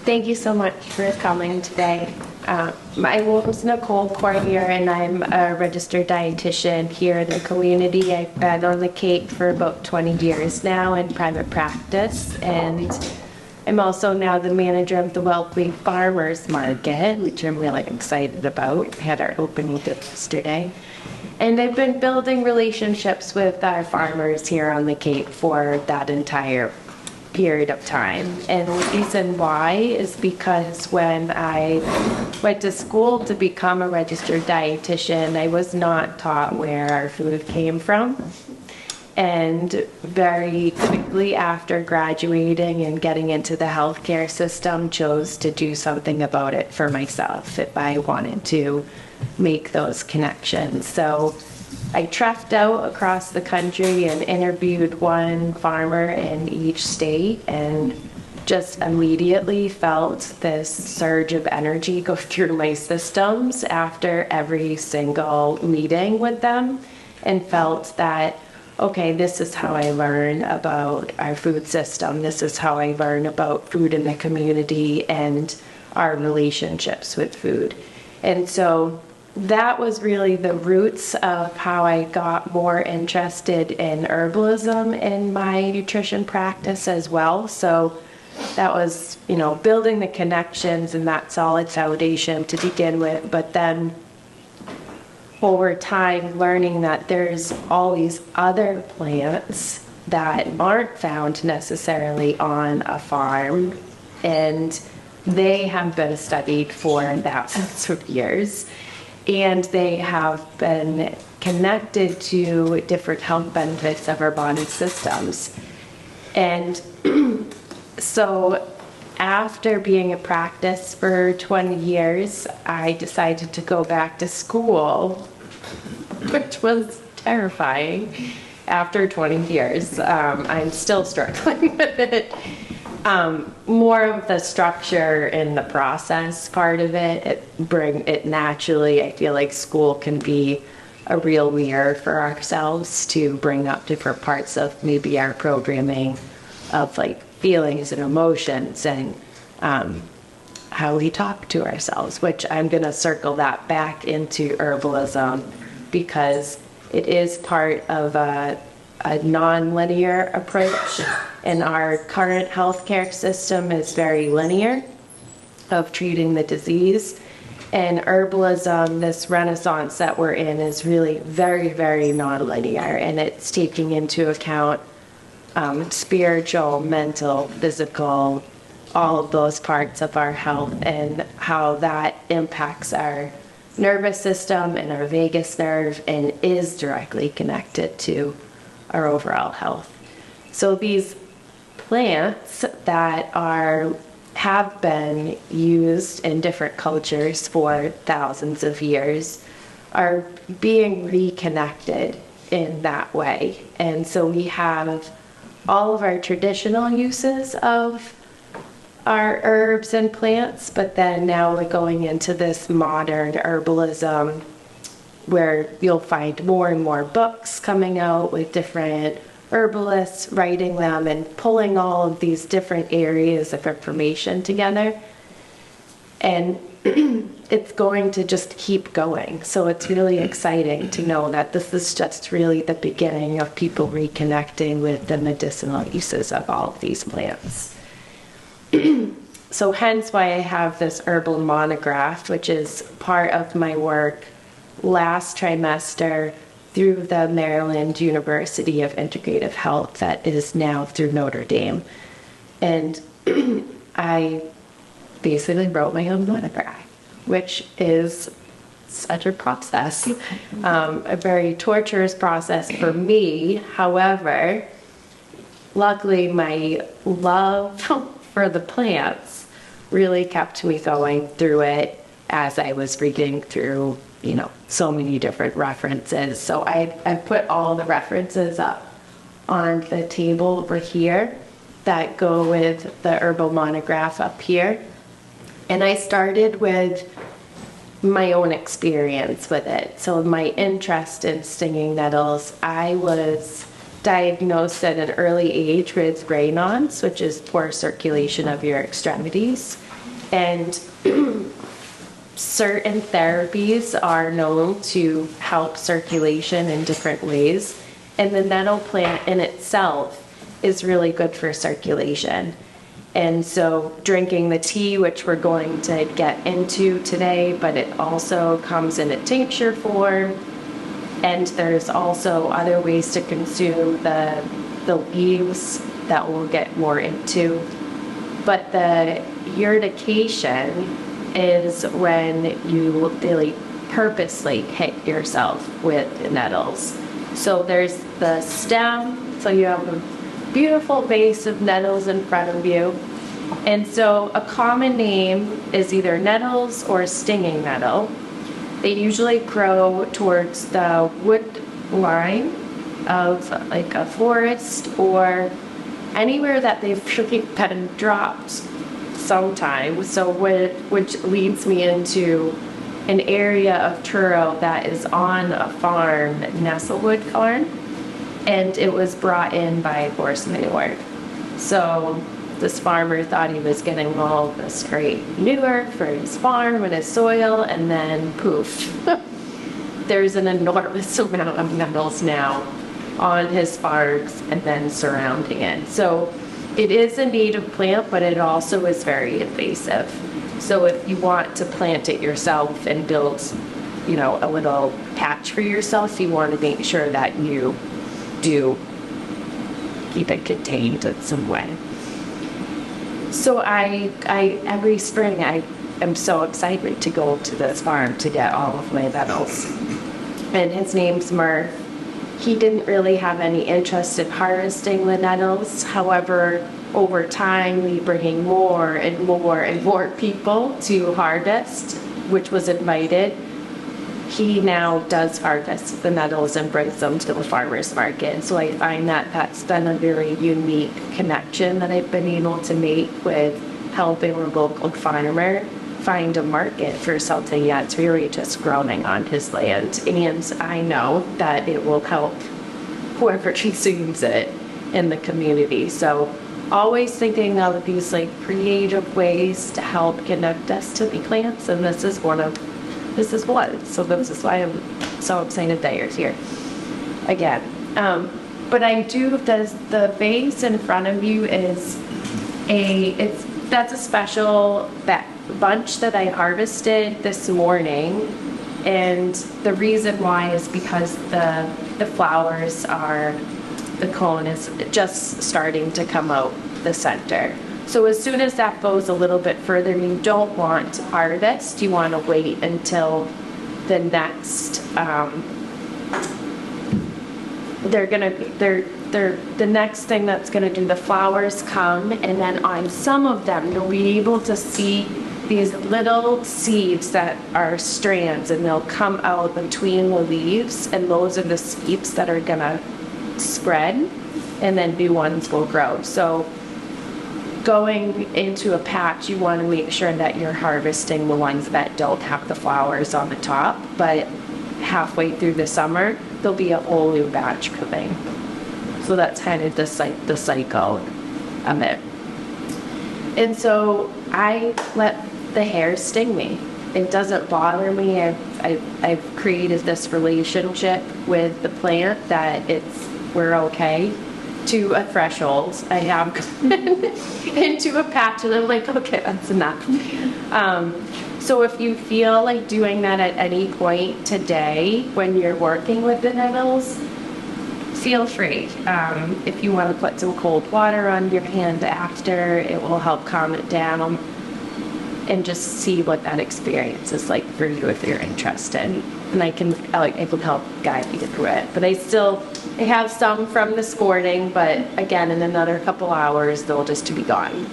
Thank you so much for coming today. My name is Nicole Cormier, and I'm a registered dietitian here in the community. I've been on the Cape for about 20 years now in private practice, and I'm also now the manager of the Welcome Farmers Market, which I'm really excited about. We had our opening yesterday. And I've been building relationships with our farmers here on the Cape for that entire period of time. And the reason why is because when I went to school to become a registered dietitian, I was not taught where our food came from. And very quickly after graduating and getting into the healthcare system, chose to do something about it for myself if I wanted to make those connections. So I trekked out across the country and interviewed one farmer in each state and just immediately felt this surge of energy go through my systems after every single meeting with them, and felt that, okay, this is how I learn about our food system. This is how I learn about food in the community and our relationships with food. And so that was really the roots of how I got more interested in herbalism in my nutrition practice as well. So that was, building the connections and that solid foundation to begin with, but then over time learning that there's all these other plants that aren't found necessarily on a farm, and they have been studied for thousands of years. And they have been connected to different health benefits of our body systems. And so after being in practice for 20 years, I decided to go back to school, which was terrifying after 20 years. I'm still struggling with it. More of the structure and the process part of it naturally. I feel like school can be a real mirror for ourselves to bring up different parts of maybe our programming of like feelings and emotions and how we talk to ourselves, which I'm going to circle that back into herbalism because it is part of a non-linear approach, and our current healthcare system is very linear of treating the disease. And herbalism, this renaissance that we're in, is really very, very non-linear, and it's taking into account spiritual, mental, physical, all of those parts of our health and how that impacts our nervous system and our vagus nerve and is directly connected to our overall health. So these plants that have been used in different cultures for thousands of years are being reconnected in that way. And so we have all of our traditional uses of our herbs and plants, but then now we're going into this modern herbalism where you'll find more and more books coming out with different herbalists writing them and pulling all of these different areas of information together. And it's going to just keep going. So it's really exciting to know that this is just really the beginning of people reconnecting with the medicinal uses of all of these plants. So hence why I have this herbal monograph, which is part of my work last trimester through the Maryland University of Integrative Health that is now through Notre Dame. And I basically wrote my own monograph, which is such a process, a very torturous process for me. However, luckily my love for the plants really kept me going through it as I was reading through so many different references. So I put all the references up on the table over here that go with the herbal monograph up here. And I started with my own experience with it. So my interest in stinging nettles, I was diagnosed at an early age with Raynaud's, which is poor circulation of your extremities. And certain therapies are known to help circulation in different ways. And the nettle plant in itself is really good for circulation. And so drinking the tea, which we're going to get into today, but it also comes in a tincture form. And there's also other ways to consume the leaves that we'll get more into. But the urtication is when you really purposely hit yourself with the nettles. So there's the stem, so you have a beautiful vase of nettles in front of you. And so a common name is either nettles or stinging nettle. They usually grow towards the wood line of like a forest or anywhere that they've really been dropped sometime. So which leads me into an area of Truro that is on a farm, Nestlewood Farm, and it was brought in by horse manure. So this farmer thought he was getting all this great manure for his farm and his soil, and then poof, there's an enormous amount of nettles now on his farms and then surrounding it. So it is a native plant, but it also is very invasive. So if you want to plant it yourself and build, you know, a little patch for yourself, you want to make sure that you do keep it contained in some way. So I every spring I am so excited to go to this farm to get all of my nettles. And his name's Murph. He didn't really have any interest in harvesting the nettles. However, over time, we bringing more and more and more people to harvest, which was invited. He now does harvest the nettles and brings them to the farmer's market. So I find that that's been a very unique connection that I've been able to make with helping a local farmer find a market for something that's really just growing on his land. And I know that it will help whoever consumes it in the community. So always thinking of these like creative ways to help connect us to the plants, and this is one. So this is why I'm so excited that you're here again. But I do, the vase in front of you is that's a special bunch that I harvested this morning, and the reason why is because the flowers are, the cone is just starting to come out the center. So as soon as that goes a little bit further, you don't want to harvest. You want to wait until the next. The next thing that's going to do the flowers come, and then on some of them you'll be able to see these little seeds that are strands, and they'll come out between the leaves, and those are the seeds that are going to spread, and then new ones will grow. So going into a patch, you want to make sure that you're harvesting the ones that don't have the flowers on the top, but halfway through the summer, there'll be a whole new batch coming. So that's kind of the cycle of it. And so I let the hair sting me. It doesn't bother me. I've created this relationship with the plant that we're okay. To a threshold. I have gone into a patch and I'm like, okay, that's enough. So if you feel like doing that at any point today when you're working with the nettles, feel free. If you want to put some cold water on your hand after, it will help calm it down, and just see what that experience is like for you if you're interested. And I can help guide you through it. But I have some from this morning, but again, in another couple hours, they'll just be gone.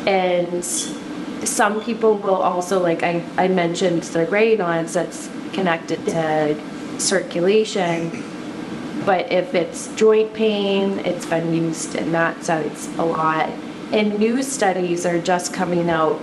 And some people will also, like I mentioned, the radons that's connected to circulation. But if it's joint pain, it's been used in that sense a lot. And new studies are just coming out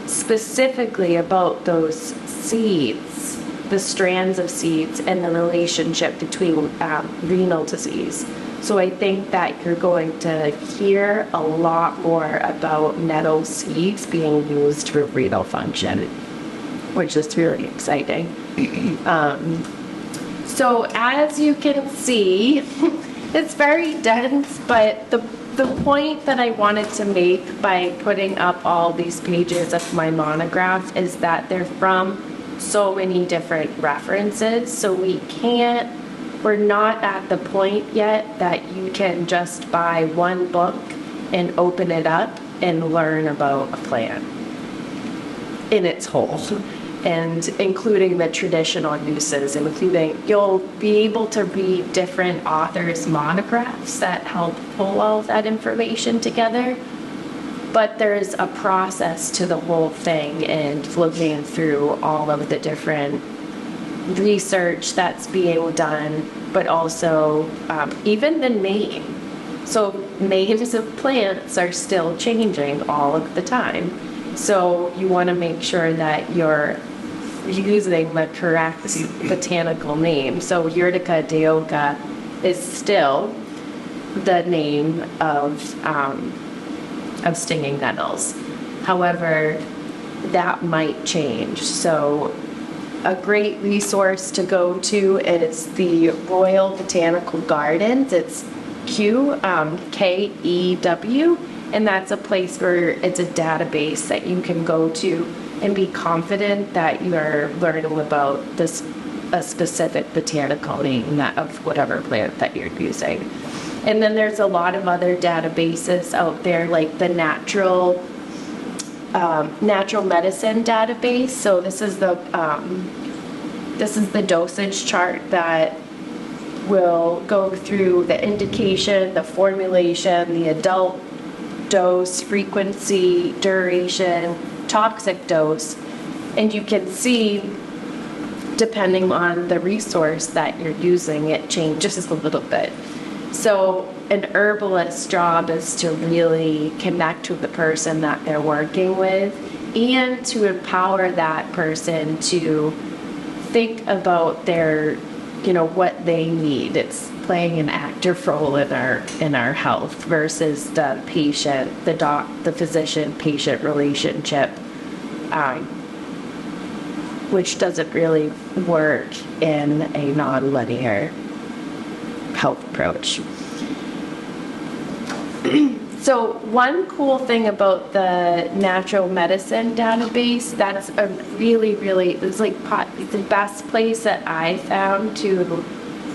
specifically about those seeds, the strands of seeds, and the relationship between renal disease. So I think that you're going to hear a lot more about nettle seeds being used for renal function, which is really exciting. So as you can see, it's very dense, but the point that I wanted to make by putting up all these pages of my monograph is that they're from so many different references, so we're not at the point yet that you can just buy one book and open it up and learn about a plant in its whole, and including the traditional uses, you'll be able to read different authors' monographs that help pull all of that information together. But there's a process to the whole thing, and looking through all of the different research that's being done, but also even the name. So names of plants are still changing all of the time. So you want to make sure that you're using the correct botanical name. So Urtica, dioica is still the name of stinging nettles. However, that might change. So a great resource to go to is the Royal Botanical Gardens. It's KEW, and that's a place where it's a database that you can go to and be confident that you're learning about a specific botanical name of whatever plant that you're using. And then there's a lot of other databases out there, like the natural medicine database. So this is the dosage chart that will go through the indication, the formulation, the adult dose, frequency, duration, toxic dose, and you can see, depending on the resource that you're using, it changes a little bit. So an herbalist's job is to really connect with the person that they're working with and to empower that person to think about their, what they need. It's playing an active role in our health versus the patient, the physician-patient relationship, which doesn't really work in a non-linear health approach. So one cool thing about the natural medicine database, that's a really, it's like the best place that I found to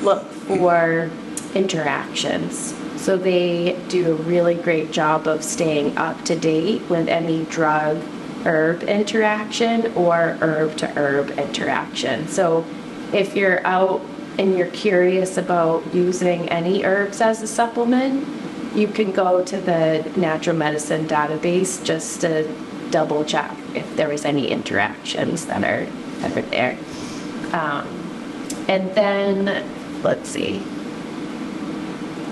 look for interactions. So they do a really great job of staying up to date with any drug-herb interaction or herb-to-herb interaction. So if you're out and you're curious about using any herbs as a supplement, you can go to the natural medicine database just to double check if there was any interactions that are there. And then, let's see,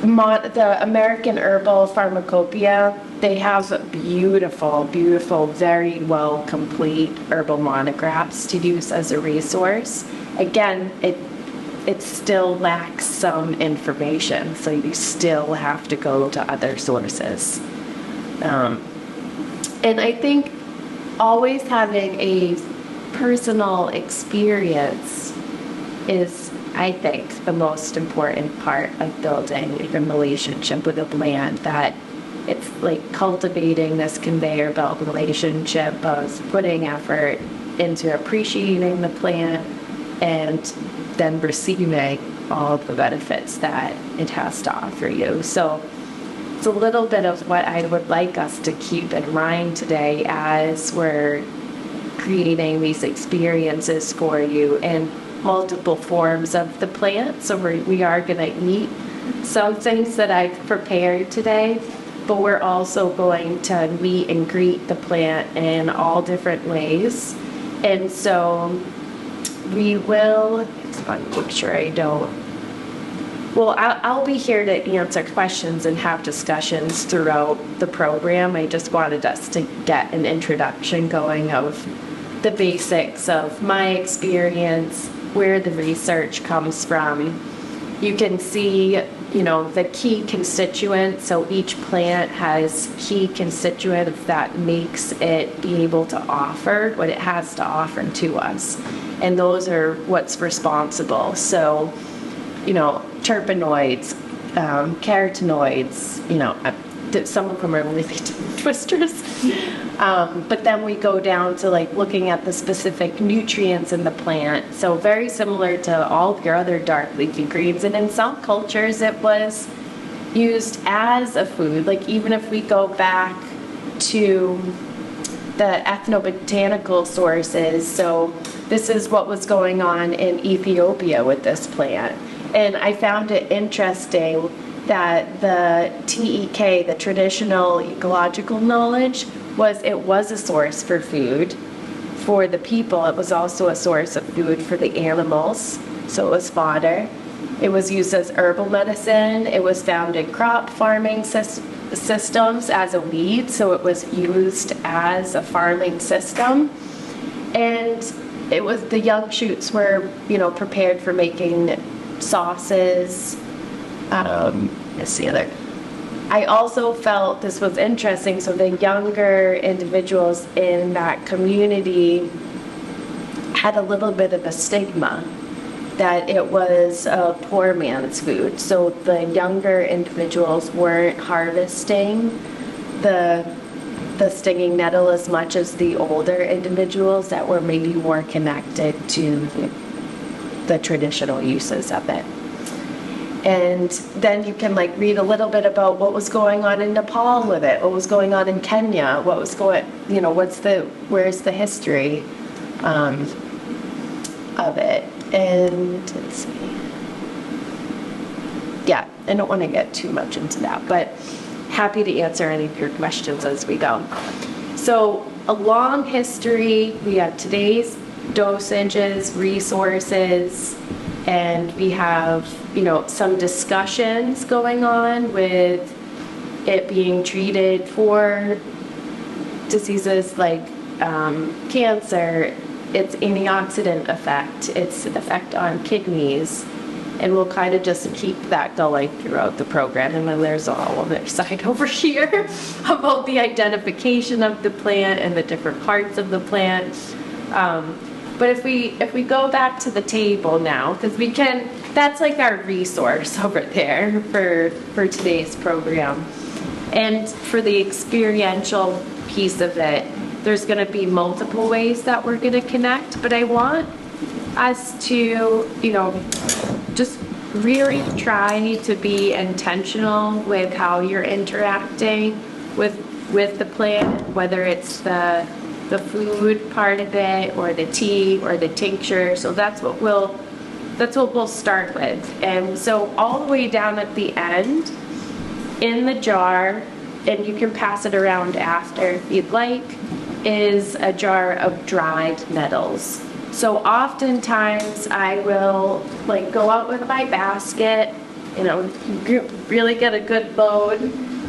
the American Herbal Pharmacopoeia, they have beautiful, very well complete herbal monographs to use as a resource. Again, it still lacks some information, so you still have to go to other sources. And I think always having a personal experience is, I think, the most important part of building a relationship with a plant, that it's like cultivating this conveyor belt relationship of putting effort into appreciating the plant and then receiving all of the benefits that it has to offer you. So it's a little bit of what I would like us to keep in mind today as we're creating these experiences for you in multiple forms of the plant. So we are going to eat some things that I've prepared today, but we're also going to meet and greet the plant in all different ways. And so we will, make sure I don't, well, I'll be here to answer questions and have discussions throughout the program. I just wanted us to get an introduction going of the basics of my experience, where the research comes from. You can see, you know, the key constituent. So each plant has key constituents that makes it be able to offer what it has to offer to us. And those are what's responsible. So, you know, terpenoids, carotenoids, you know, some of them are really twisters. But then we go down to like looking at the specific nutrients in the plant. So very similar to all of your other dark leafy greens. And in some cultures, it was used as a food. Like even if we go back to the ethnobotanical sources, so this is what was going on in Ethiopia with this plant. And I found it interesting that the TEK, the traditional ecological knowledge, it was a source for food for the people. It was also a source of food for the animals, so it was fodder. It was used as herbal medicine. It was found in crop farming systems as a weed, so it was used as a farming system. And it was, the young shoots were, you know, prepared for making sauces. Let's the other. I also felt this was interesting. So the younger individuals in that community had a little bit of a stigma that it was a poor man's food. So the younger individuals weren't harvesting the stinging nettle as much as the older individuals that were maybe more connected to the traditional uses of it. And then you can like read a little bit about what was going on in Nepal with it, what was going on in Kenya, what was going, you know, where's the history of it. And let's see. Yeah, I don't want to get too much into that, but happy to answer any of your questions as we go. So a long history, we have today's dosages, resources, and we have, you know, some discussions going on with it being treated for diseases like cancer, its antioxidant effect, its effect on kidneys, and we'll kind of just keep that going throughout the program. And then there's a whole other side over here about the identification of the plant and the different parts of the plant. But if we go back to the table now, because we can, that's like our resource over there for today's program. And for the experiential piece of it, there's going to be multiple ways that we're going to connect, but I want us to, you know, just really try to be intentional with how you're interacting with the plant, whether it's the food part of it or the tea or the tincture. So that's what we'll start with. And so all the way down at the end in the jar, and you can pass it around after if you'd like, is a jar of dried nettles. So oftentimes I will like go out with my basket, you know, really get a good load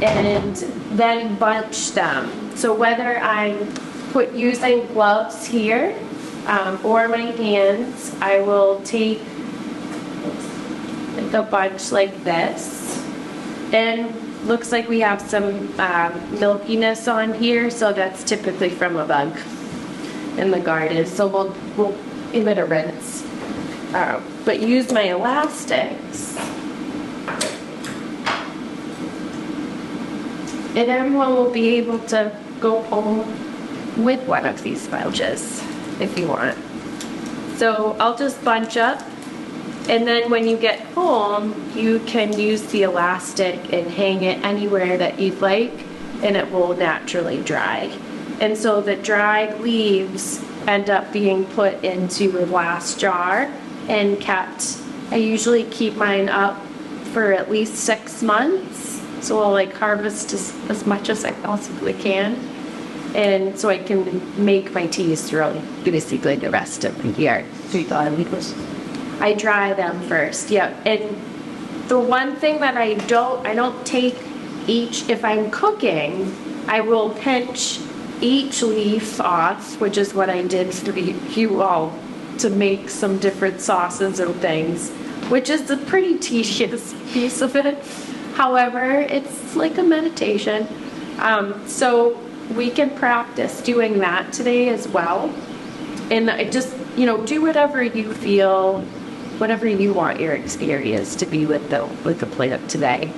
and then bunch them. So whether I'm using gloves here or my hands, I will take a bunch like this. And looks like we have some milkiness on here, so that's typically from a bug in the garden. So we'll give it a rinse. But use my elastics. And everyone will be able to go home with one of these sponges if you want. So I'll just bunch up, and then when you get home, you can use the elastic and hang it anywhere that you'd like, and it will naturally dry. And so the dried leaves end up being put into a glass jar and kept. I usually keep mine up for at least 6 months, so I'll like harvest as much as I possibly can. And so I can make my teas throughout basically the rest of the year. So you thought I dry them first, yeah. And the one thing that I don't take each, if I'm cooking, I will pinch each leaf off, which is what I did for you all to make some different sauces and things. which is a pretty tedious piece of it. However, it's like a meditation. So we can practice doing that today as well. And I just, do whatever you feel, whatever you want your experience to be with the plant today.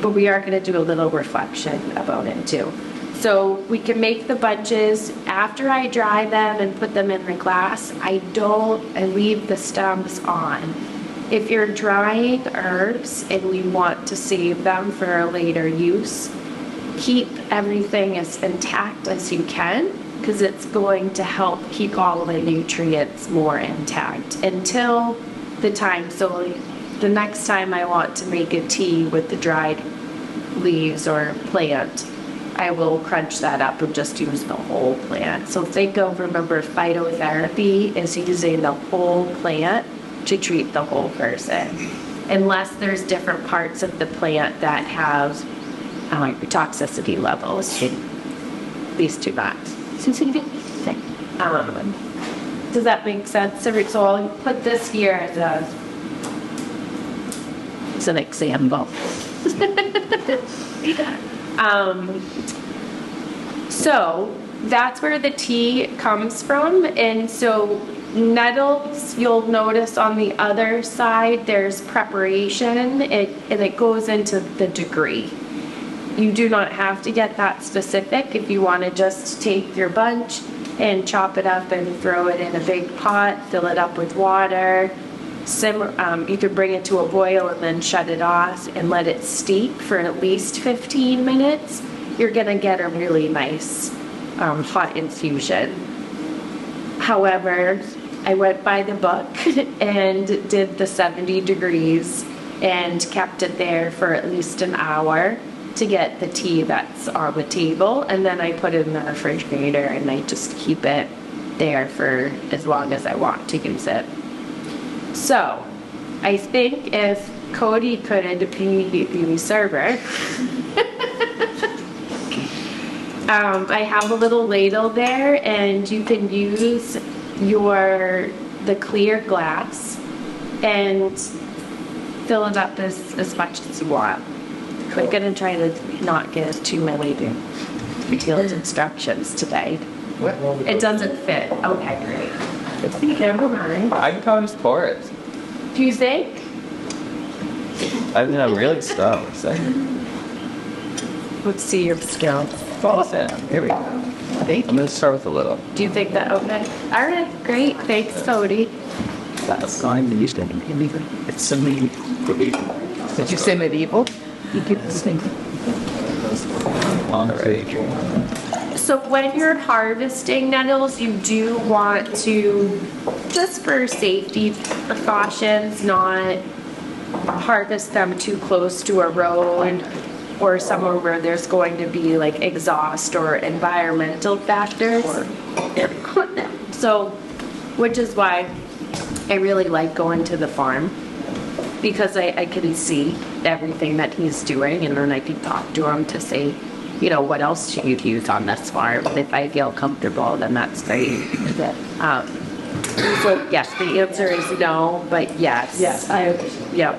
But we are going to do a little reflection about it too. So we can make the bunches. After I dry them and put them in the glass, I leave the stems on. If you're drying herbs and we want to save them for a later use, keep everything as intact as you can, because it's going to help keep all the nutrients more intact until the time. So the next time I want to make a tea with the dried leaves or plant, I will crunch that up and just use the whole plant. So remember, phytotherapy is using the whole plant to treat the whole person. Unless there's different parts of the plant that have toxicity levels, these two not. Does that make sense? So I'll put this here as an example. So that's where the tea comes from. And so nettles, you'll notice on the other side there's preparation, and it goes into the degree. You do not have to get that specific. If you want to just take your bunch and chop it up and throw it in a big pot, fill it up with water, simmer, you could bring it to a boil and then shut it off and let it steep for at least 15 minutes. You're going to get a really nice hot infusion. However, I went by the book and did the 70 degrees and kept it there for at least an hour to get the tea that's on the table, and then I put it in the refrigerator and I just keep it there for as long as I want to use it. So I think if Cody could be the server, I have a little ladle there, and you can use the clear glass and fill it up as much as you want. We're going to try to not give too many detailed instructions today. It doesn't fit. Okay, great. Never mind. I can probably just pour it. Do you think? I'm really stoked. Let's see your skill. Here we go. Thank you. I'm going to start with a little. Do you think that okay? All right, great. Thanks, Cody. That's fine. It's so medieval. Did you say medieval? You keep this thing. All right. So when you're harvesting nettles, you do want to, just for safety precautions, not harvest them too close to a road or somewhere where there's going to be like exhaust or environmental factors. So, which is why I really like going to the farm, because I can see everything that he's doing, and then I can talk to him to say, what else should you use on this farm? If I feel comfortable, then that's great. So yes, the answer is no, but yes. Yes, Yep.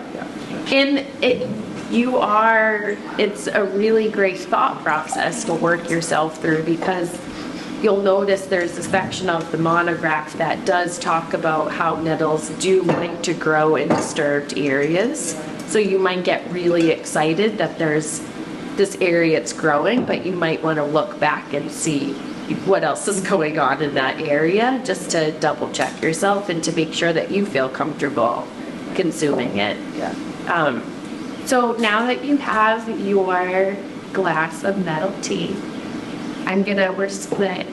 And it's a really great thought process to work yourself through, because you'll notice there's a section of the monograph that does talk about how nettles do like to grow in disturbed areas. So you might get really excited that there's this area it's growing, but you might want to look back and see what else is going on in that area, just to double check yourself and to make sure that you feel comfortable consuming it. Yeah. So now that you have your glass of nettle tea, we're just gonna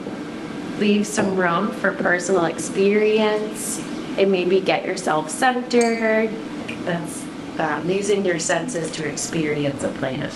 leave some room for personal experience and maybe get yourself centered. That's using your senses to experience a plant.